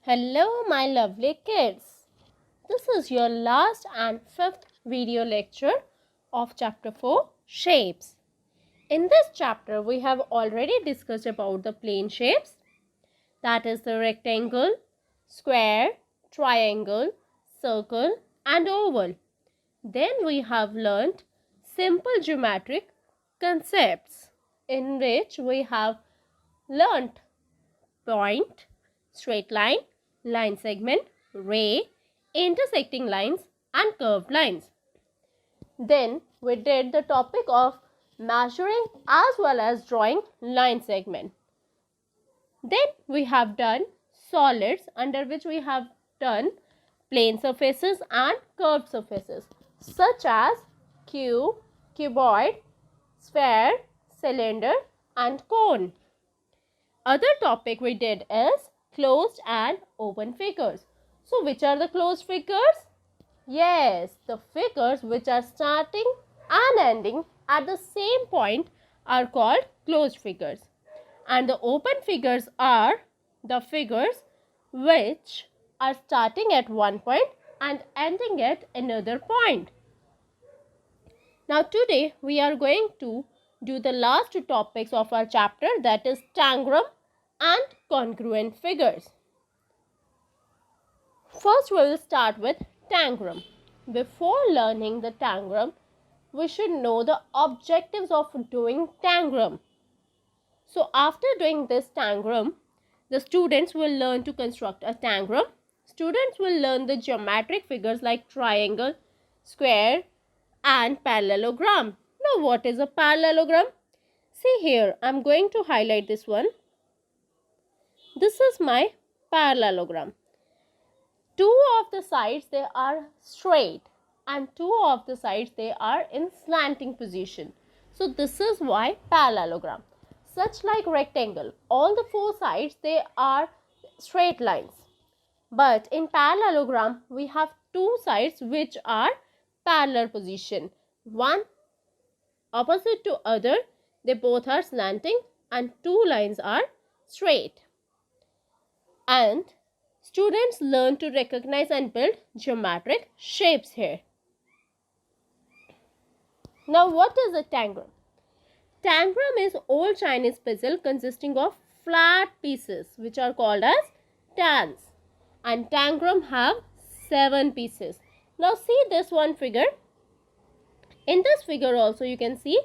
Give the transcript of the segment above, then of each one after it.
Hello, my lovely kids. This is your last and fifth video lecture of chapter 4, Shapes. In this chapter, we have already discussed about the plane shapes, that is the rectangle, square, triangle, circle and oval. Then we have learnt simple geometric concepts in which we have learnt point, straight line, line segment, ray, intersecting lines and curved lines. Then we did the topic of measuring as well as drawing line segment. Then we have done solids, under which we have done plane surfaces and curved surfaces such as cube, cuboid, sphere, cylinder and cone. Other topic we did is closed and open figures. So which are the closed figures? Yes, the figures which are starting and ending at the same point are called closed figures. And the open figures are the figures which are starting at one point and ending at another point. Now today we are going to do the last two topics of our chapter, that is tangram and congruent figures. First we will start with tangram. Before learning the tangram, we should know the objectives of doing tangram. So after doing this tangram, the students will learn to construct a tangram. Students will learn the geometric figures like triangle, square and parallelogram. Now what is a parallelogram? See here, I am going to highlight this one. This is my parallelogram. Two of the sides they are straight and two of the sides they are in slanting position. So this is why parallelogram. Such like rectangle, all the four sides they are straight lines. But in parallelogram we have two sides which are parallel position. One opposite to other, they both are slanting and two lines are straight. And students learn to recognize and build geometric shapes here. Now what is a tangram? Tangram is old Chinese puzzle consisting of flat pieces which are called as tans. And tangram have 7 pieces. Now see this one figure. In this figure also you can see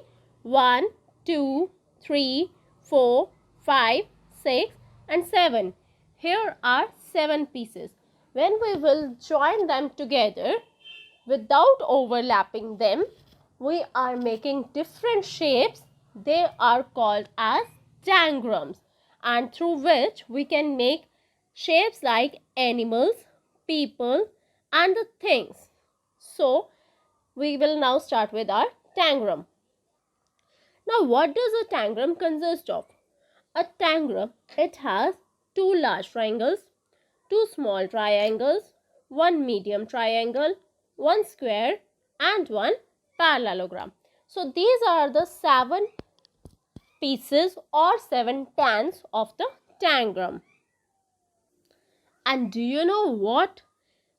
1, 2, 3, 4, 5, 6 and 7. Here are 7 pieces. When we will join them together without overlapping them, we are making different shapes. They are called as tangrams, and through which we can make shapes like animals, people and the things. So we will now start with our tangram. Now what does a tangram consist of? A tangram, it has 2 large triangles, 2 small triangles, 1 medium triangle, 1 square and 1 parallelogram. So these are the 7 pieces or 7 tans of the tangram. And do you know what?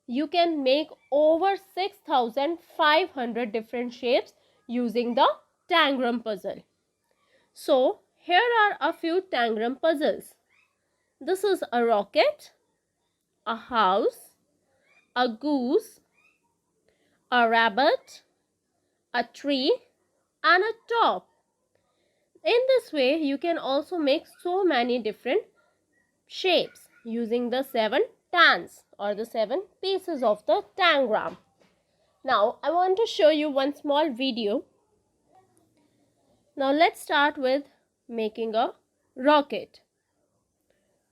You can make over 6,500 different shapes using the tangram puzzle. So here are a few tangram puzzles. This is a rocket, a house, a goose, a rabbit, a tree and a top. In this way, you can also make so many different shapes using the 7 tans or the 7 pieces of the tangram. Now, I want to show you one small video. Now, let's start with making a rocket.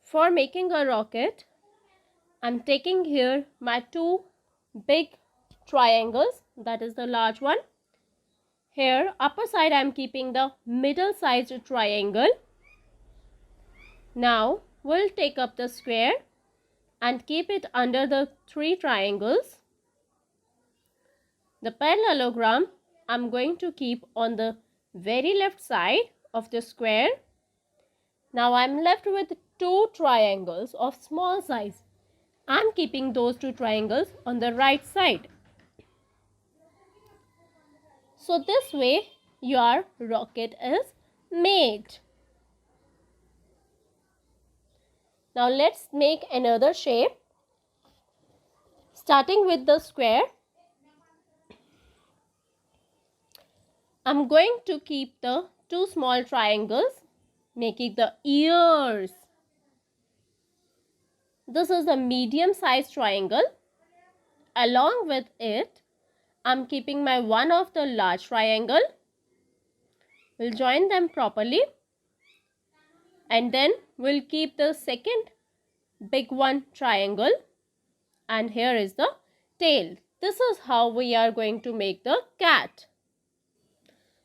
For making a rocket, I'm taking here my 2 big triangles, that is the large one. Here upper side I am keeping the middle sized triangle. Now we'll take up the square and keep it under the 3 triangles. The parallelogram I'm going to keep on the very left side of the square. Now I'm left with 2 triangles of small size. I'm keeping those two triangles on the right side. So this way your rocket is made. Now let's make another shape. Starting with the square, I'm going to keep the two small triangles, making the ears. This is a medium sized triangle. Along with it, I'm keeping my one of the large triangle. We'll join them properly. And then we'll keep the second big one triangle. And here is the tail. This is how we are going to make the cat.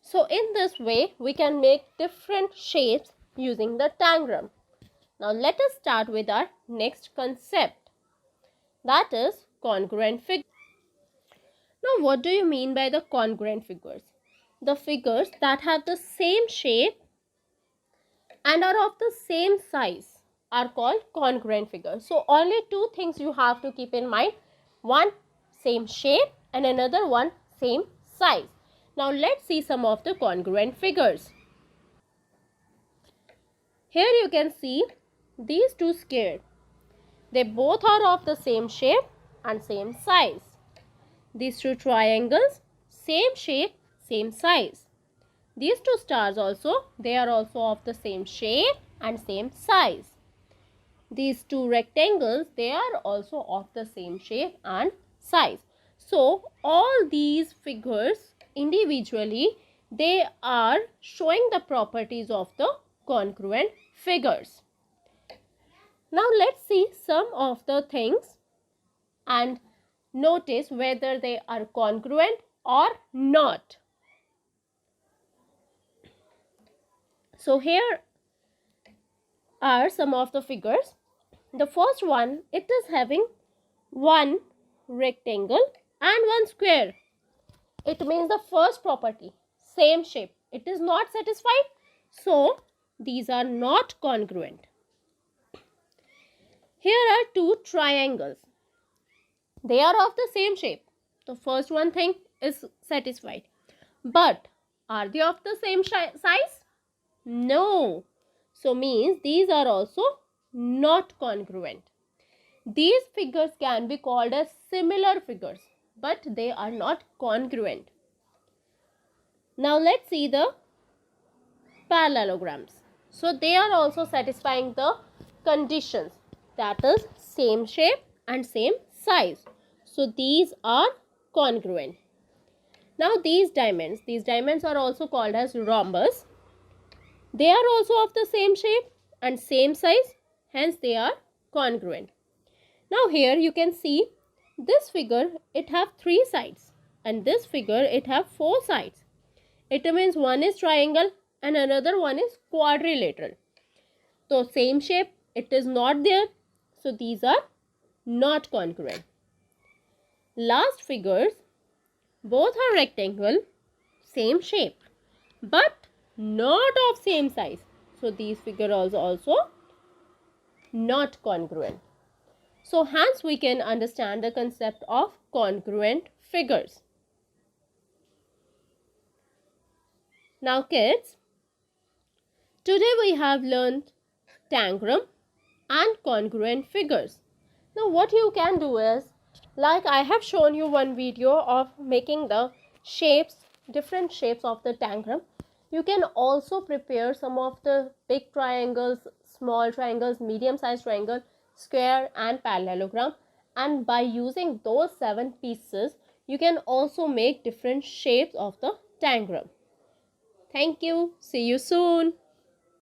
So in this way, we can make different shapes using the tangram. Now let us start with our next concept. That is congruent figures. Now what do you mean by the congruent figures? The figures that have the same shape and are of the same size are called congruent figures. So only two things you have to keep in mind. One, same shape, and another one, same size. Now let's see some of the congruent figures. Here you can see these two squares. They both are of the same shape and same size. These two triangles, same shape, same size. These two stars also, they are also of the same shape and same size. These two rectangles, they are also of the same shape and size. So all these figures individually, they are showing the properties of the congruent figures. Now let's see some of the things and notice whether they are congruent or not. So here are some of the figures. The first one, it is having one rectangle and one square. It means the first property, same shape. It is not satisfied. So these are not congruent. Here are two triangles. They are of the same shape. The first one thing is satisfied. But are they of the same size? No. So means these are also not congruent. These figures can be called as similar figures, but they are not congruent. Now let's see the parallelograms. So they are also satisfying the conditions, that is same shape and same size. So these are congruent. Now these diamonds are also called as rhombus. They are also of the same shape and same size, hence they are congruent. Now here you can see this figure, it have 3 sides, and this figure, it have 4 sides. It means one is triangle and another one is quadrilateral. So same shape, it is not there. So these are not congruent. Last figures, both are rectangle, same shape, but not of same size. So these figures are also not congruent. So hence we can understand the concept of congruent figures. Now kids, today we have learned tangram and congruent figures. Now what you can do is, like I have shown you one video of making the shapes, different shapes of the tangram. You can also prepare some of the big triangles, small triangles, medium sized triangle, square and parallelogram, and by using those 7 pieces you can also make different shapes of the tangram. Thank you. See you soon.